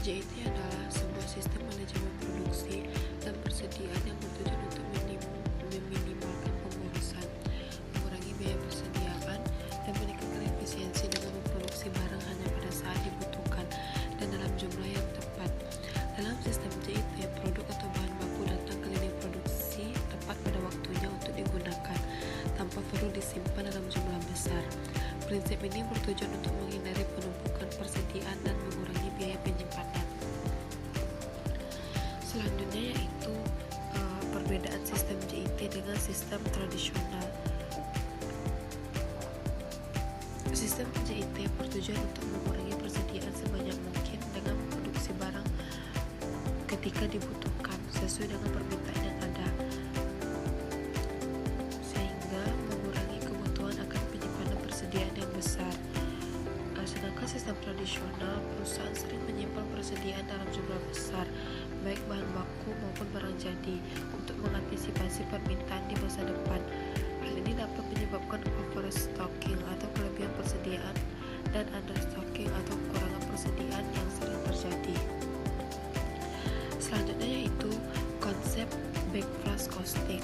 JIT adalah sebuah sistem manajemen produksi dan persediaan yang bertujuan untuk meminimalkan pemborosan, mengurangi biaya persediaan, dan meningkatkan efisiensi dengan memproduksi barang hanya pada saat dibutuhkan dan dalam jumlah yang tepat. Dalam sistem JIT, produk atau bahan baku datang ke lini produksi tepat pada waktunya untuk digunakan, tanpa perlu disimpan dalam jumlah besar. Prinsip ini bertujuan untuk menghindari penumpukan persediaan dan mengurangi biaya penyimpanan. Selanjutnya yaitu perbedaan sistem JIT dengan sistem tradisional. Sistem JIT bertujuan untuk mengurangi persediaan sebanyak mungkin dengan memproduksi barang ketika dibutuhkan sesuai dengan permintaan yang ada, sehingga mengurangi kebutuhan akan penyimpanan persediaan yang besar. Sedangkan sistem tradisional, perusahaan sering menyimpan persediaan dalam jumlah besar, baik bahan baku maupun barang jadi, untuk mengantisipasi permintaan di masa depan. Hal ini dapat menyebabkan overstocking atau kelebihan persediaan dan understocking atau kekurangan persediaan yang sering terjadi. Selanjutnya yaitu konsep backflash costing.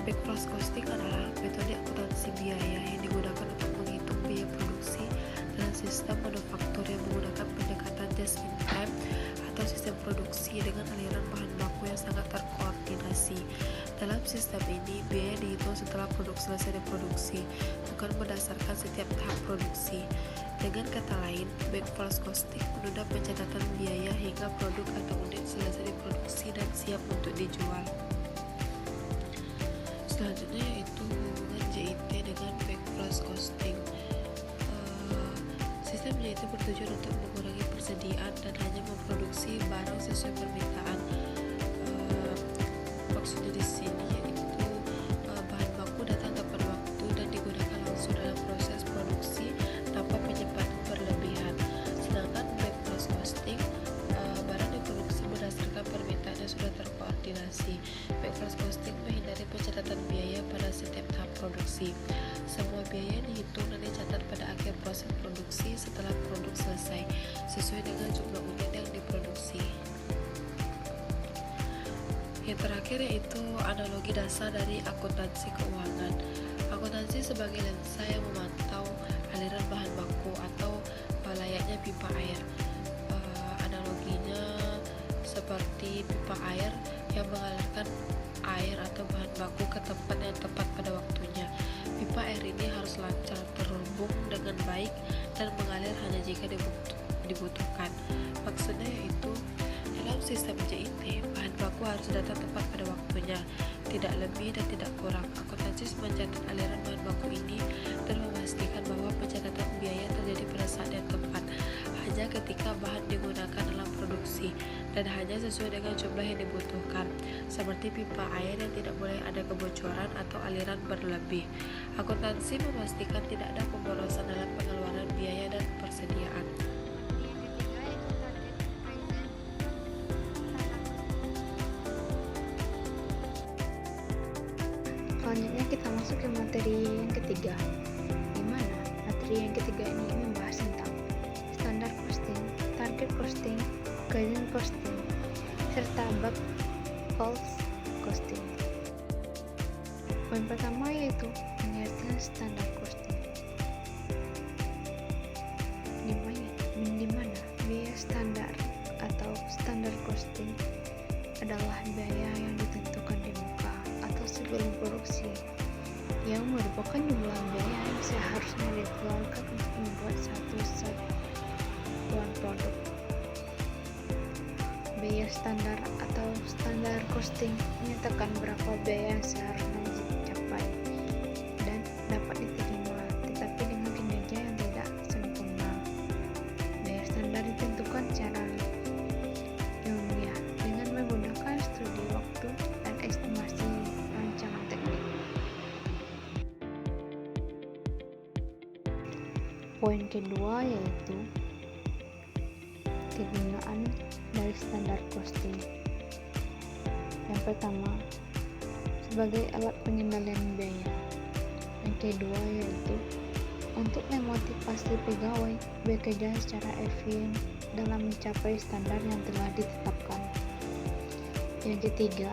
Backflash costing adalah metode akuntansi biaya yang digunakan untuk menghitung biaya produksi dalam sistem manufaktur yang menggunakan pendekatan just in time atau sistem produksi dengan aliran bahan baku yang sangat terkoordinasi. Dalam sistem ini, biaya dihitung setelah produk selesai diproduksi, bukan berdasarkan setiap tahap produksi. Dengan kata lain, backflash costing menunda pencatatan biaya hingga produk atau unit selesai diproduksi dan siap untuk dijual. Selanjutnya yaitu hubungan JIT dengan backflash costing. Sistem JIT bertujuan untuk mengurangi persediaan dan hanya memproduksi barang sesuai permintaan. Maksudnya di sini yaitu bahan baku datang tepat waktu dan digunakan langsung dalam proses produksi tanpa penyimpanan berlebihan. Sedangkan backflash costing, barang diproduksi berdasarkan permintaan yang sudah terkoordinasi. Backflash costing menghindari pencatatan biaya pada setiap tahap produksi. Semua biaya dihitung dan dicatat pada akhir proses produksi setelah produk selesai, sesuai dengan jumlah unit yang diproduksi. Yang terakhir yaitu analogi dasar dari akuntansi keuangan. Akuntansi sebagai lensa yang memantau aliran bahan baku atau layaknya pipa air. Analoginya seperti pipa air yang mengalirkan air atau bahan baku ke tempat yang tepat pada waktunya. Pipa air ini harus lancar terhubung dengan baik dan mengalir hanya jika dibutuhkan. Maksudnya yaitu dalam sistem JIT, bahan baku harus datang tepat pada waktunya, tidak lebih dan tidak kurang. Akuntansi mencatat aliran bahan baku ini dan memastikan bahwa pencatatan biaya terjadi pada saat yang tepat, hanya ketika bahan digunakan dalam produksi dan hanya sesuai dengan jumlah yang dibutuhkan, seperti pipa air yang tidak boleh ada kebocoran atau aliran berlebih. Akuntansi memastikan tidak ada pemborosan dalam pengeluaran biaya dan persediaan. Selanjutnya kita masuk ke materi yang ketiga, di mana materi yang ketiga ini membahas tentang standar costing, target costing, guidance costing, serta bab false costing. Poin pertama yaitu pengertian standar costing, di mana biaya standar atau standar costing adalah biaya yang ditentukan di muka atau sebelum produksi, yang merupakan jumlah biaya yang seharusnya dikeluarkan untuk membuat satu set bahan produk. Biaya standar atau standar costing menyatakan berapa biaya yang seharusnya dicapai dan dapat diterima, tetapi dengan kinerja yang tidak sempurna. Biaya standar ditentukan secara ilmiah dengan menggunakan studi waktu dan estimasi rancangan teknik. Poin kedua yaitu kegunaan dari standar costing. Yang pertama, sebagai alat pengendalian biaya. Yang kedua yaitu untuk memotivasi pegawai bekerja secara efisien dalam mencapai standar yang telah ditetapkan. Yang ketiga,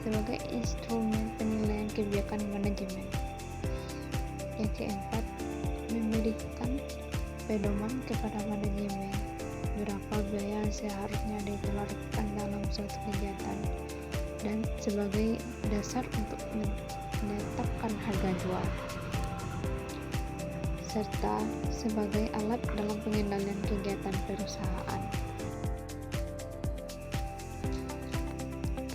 sebagai instrumen penilaian kebijakan manajemen. Yang keempat, memberikan pedoman kepada manajemen berapa biaya yang seharusnya dikeluarkan dalam suatu kegiatan dan sebagai dasar untuk menetapkan harga jual, serta sebagai alat dalam pengendalian kegiatan perusahaan.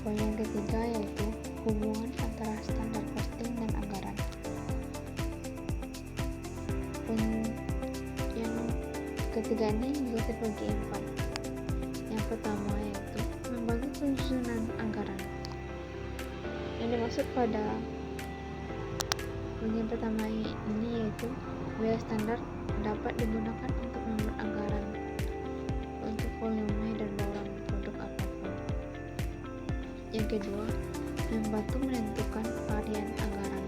Poin yang ketiga yaitu hubungan antara standar costing dan anggaran. Poin yang ketiga ini juga terbagi 4. Yang pertama yaitu membagi penyusunan anggaran. Yang dimaksud pada poin yang pertama ini yaitu biaya standar dapat digunakan untuk membuat anggaran untuk volume dan bauran produk apapun. Yang kedua, membantu menentukan varian anggaran.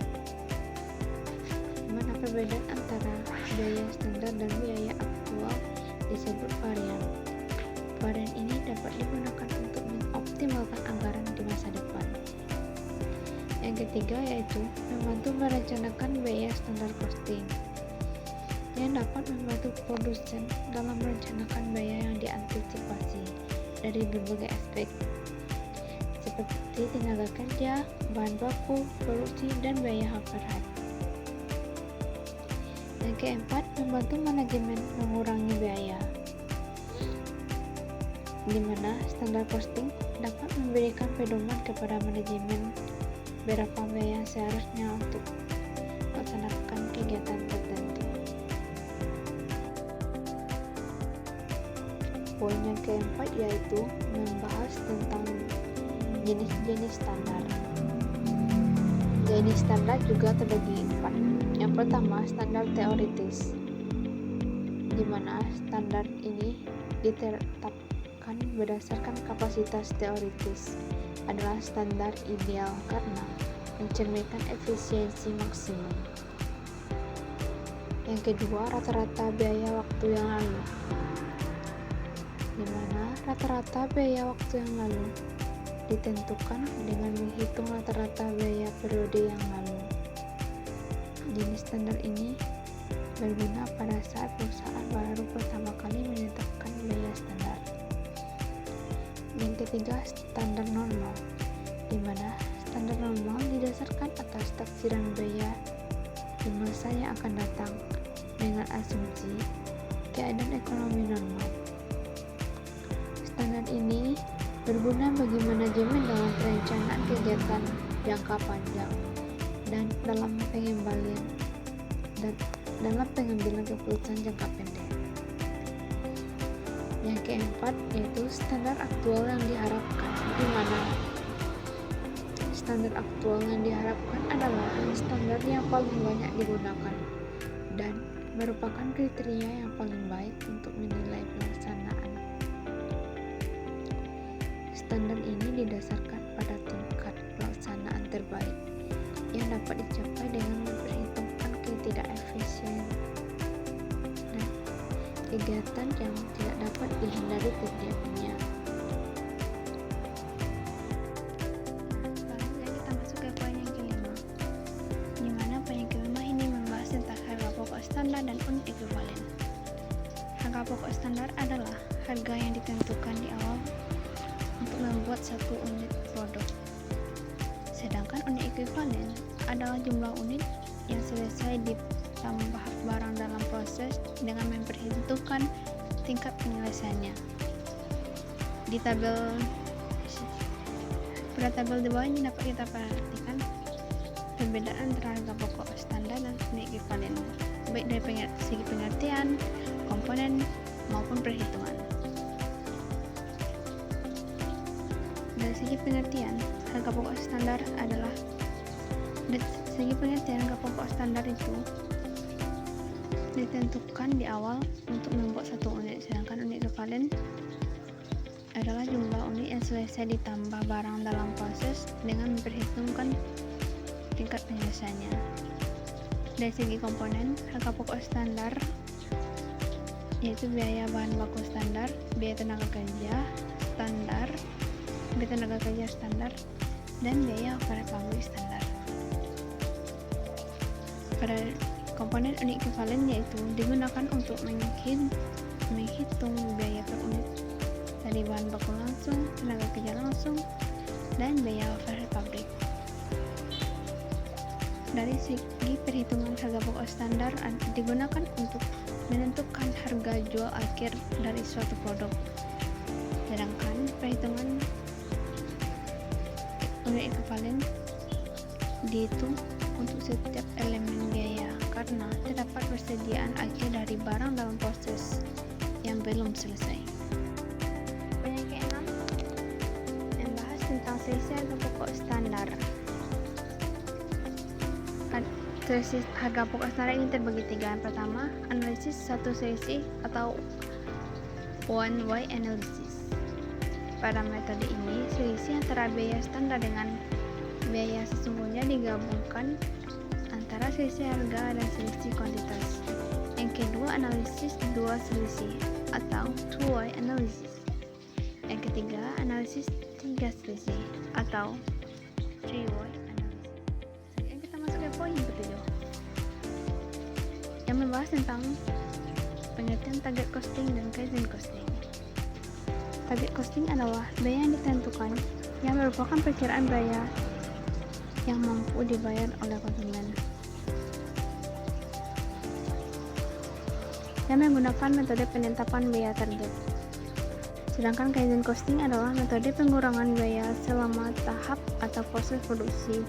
Mana perbedaan antara biaya standar dan biaya aktual disebut varian. Varian ini dapat digunakan untuk mengoptimalkan anggaran di masa depan. Yang ketiga yaitu membantu merencanakan biaya standar costing, yang dapat membantu produsen dalam merencanakan biaya yang diantisipasi dari berbagai aspek seperti tenaga kerja, bahan baku, produksi, dan biaya overhead. Yang keempat, membantu manajemen mengurangi biaya, di mana standar costing dapat memberikan pedoman kepada manajemen berapa biaya seharusnya untuk melaksanakan kegiatan tertentu. Poin yang keempat yaitu membahas tentang jenis-jenis standar. Jenis standar juga terbagi 4. Yang pertama, standar teoritis, di mana standar ini ditetapkan berdasarkan kapasitas teoritis, adalah standar ideal karena mencerminkan efisiensi maksimum. Yang kedua, rata-rata biaya waktu yang lalu, di mana rata-rata biaya waktu yang lalu ditentukan dengan menghitung rata-rata biaya periode yang lalu. Jenis standar ini berguna pada saat perusahaan baru pertama kali menetapkan biaya standar. Yang ketiga, standar normal, di mana standar normal didasarkan atas taksiran biaya di masa yang akan datang dengan asumsi keadaan ekonomi normal. Standar ini berguna bagi manajemen dalam perencanaan kegiatan jangka panjang dan dalam pengambilan keputusan jangka pendek. Yang keempat yaitu standar aktual yang diharapkan, di mana standar aktual yang diharapkan adalah standar yang paling banyak digunakan dan merupakan kriteria yang paling baik untuk menilai pelaksanaan. Standar ini didasarkan pada tingkat pelaksanaan terbaik yang dapat dicapai dengan memperhitungkan ketidakefisien dan kegiatan yang tidak dapat dihindari terjadinya. Selanjutnya kita masuk ke poin yang kelima, di mana poin yang kelima ini membahas tentang harga pokok standar dan unit ekuivalen. Harga pokok standar adalah harga yang ditentukan di awal untuk membuat satu unit produk. Sedangkan unit ekuivalen adalah jumlah unit yang selesai ditambah barang dalam proses dengan memperhitungkan tingkat penyelesaiannya. Pada tabel di bawah ini dapat kita perhatikan perbedaan antara harga pokok standar dan unit ekuivalen, baik dari segi pengertian, komponen, maupun perhitungan. Dari segi pengertian, harga pokok standar itu ditentukan di awal untuk membuat satu unit, sedangkan unit ekuivalen adalah jumlah unit yang selesai ditambah barang dalam proses dengan memperhitungkan tingkat penyelesaiannya. Dari segi komponen, harga pokok standar yaitu biaya bahan baku standar, biaya tenaga kerja standar, dan biaya overhead pabrik standar. Pada komponen unit ekivalen yaitu digunakan untuk menghitung biaya per unit dari bahan baku langsung, tenaga kerja langsung, dan biaya overhead pabrik. Dari segi perhitungan harga pokok standar digunakan untuk menentukan harga jual akhir dari suatu produk. Sedangkan perhitungan unit ekivalen dihitung untuk setiap elemen biaya karena terdapat persediaan akhir dari barang dalam proses yang belum selesai. Poin yang ke-6 membahas tentang selisih harga pokok standar. Selisih harga pokok standar ini terbagi 3. Yang pertama, analisis satu selisih atau one way analysis. Pada metode ini, selisih antara biaya standar dengan biaya sesungguhnya digabungkan antara selisih harga dan selisih kuantitas. Yang kedua, analisis dua selisih atau two-way analysis. Yang ketiga, analisis 3 selisih atau three-way analysis. Sekarang kita masuk ke poin yang ke-7 yang membahas tentang pengertian target costing dan Kaizen costing. Target costing adalah biaya yang ditentukan yang merupakan perkiraan biaya yang mampu dibayar oleh konsumen, yang menggunakan metode penetapan biaya target. Sedangkan Kaizen costing adalah metode pengurangan biaya selama tahap atau proses produksi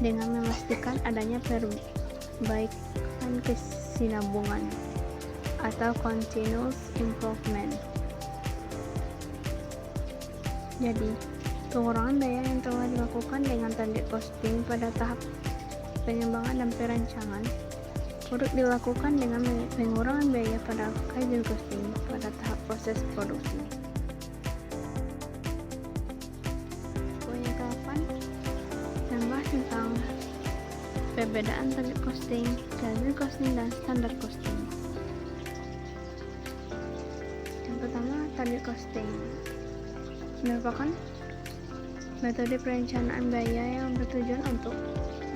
dengan memastikan adanya perbaikan kesinambungan atau continuous improvement. Jadi, pengurangan biaya yang telah dilakukan dengan target costing pada tahap pengembangan dan perancangan produk dilakukan dengan pengurangan biaya pada Kaizen costing pada tahap proses produksi. Poin yang ke-8 membahas tentang perbedaan target costing, Kaizen costing, dan standar costing. Yang pertama, target costing merupakan metode perencanaan biaya yang bertujuan untuk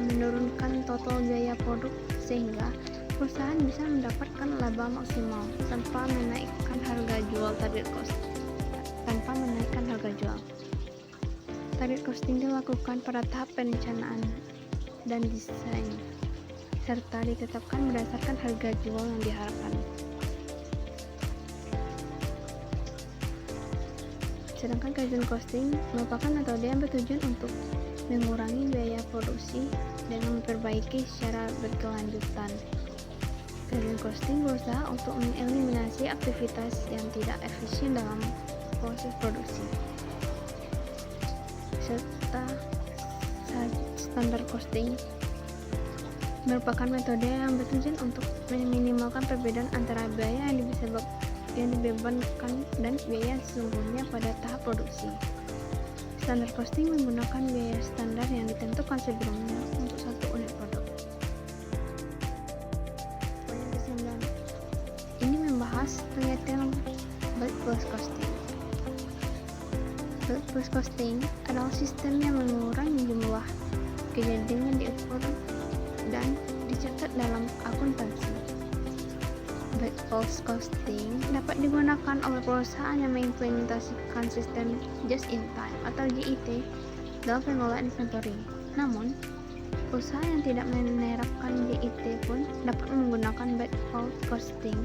menurunkan total biaya produk sehingga perusahaan bisa mendapatkan laba maksimal tanpa menaikkan harga jual. Target costing dilakukan pada tahap perencanaan dan desain serta ditetapkan berdasarkan harga jual yang diharapkan. Sedangkan Kaizen costing merupakan metode yang bertujuan untuk mengurangi biaya produksi dengan memperbaiki secara berkelanjutan. Kaizen costing berusaha untuk mengeliminasi aktivitas yang tidak efisien dalam proses produksi. Serta standar costing merupakan metode yang bertujuan untuk meminimalkan perbedaan antara biaya yang dibebankan dan biaya sesungguhnya pada tahap produksi. Standar costing menggunakan biaya standar yang ditentukan sebelumnya untuk satu unit produk. Poin yang ke-9 ini membahas pengertian bulk purchase costing. Bulk purchase costing adalah sistem yang mengurangi jumlah kejadian yang diukur dan dicatat dalam akuntansi. Bulk purchase costing dapat digunakan oleh perusahaan yang mengimplementasikan sistem just-in-time atau JIT dalam pengelolaan inventory. Namun, perusahaan yang tidak menerapkan JIT pun dapat menggunakan bulk purchase costing,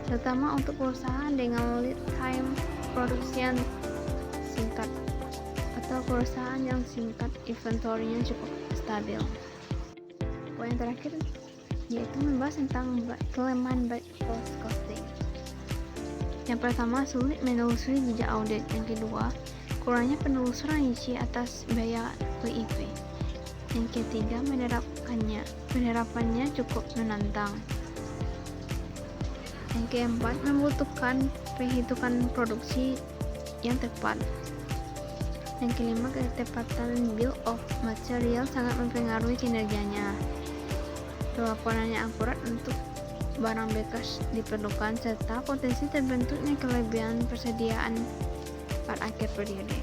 terutama untuk perusahaan dengan lead time produksi yang singkat atau perusahaan yang singkat inventory-nya cukup stabil. Poin yang terakhir yaitu membahas tentang kelemahan bulk purchase costing. Yang pertama, sulit menelusuri jejak audit. Yang kedua, kurangnya penelusuran isi atas biaya WIP. Yang ketiga, penerapannya cukup menantang. Yang keempat, membutuhkan perhitungan produksi yang tepat. Yang kelima, ketepatan bill of material sangat mempengaruhi kinerjanya. Laporan yang akurat untuk barang bekas diperlukan serta potensi terbentuknya kelebihan persediaan pada akhir periode.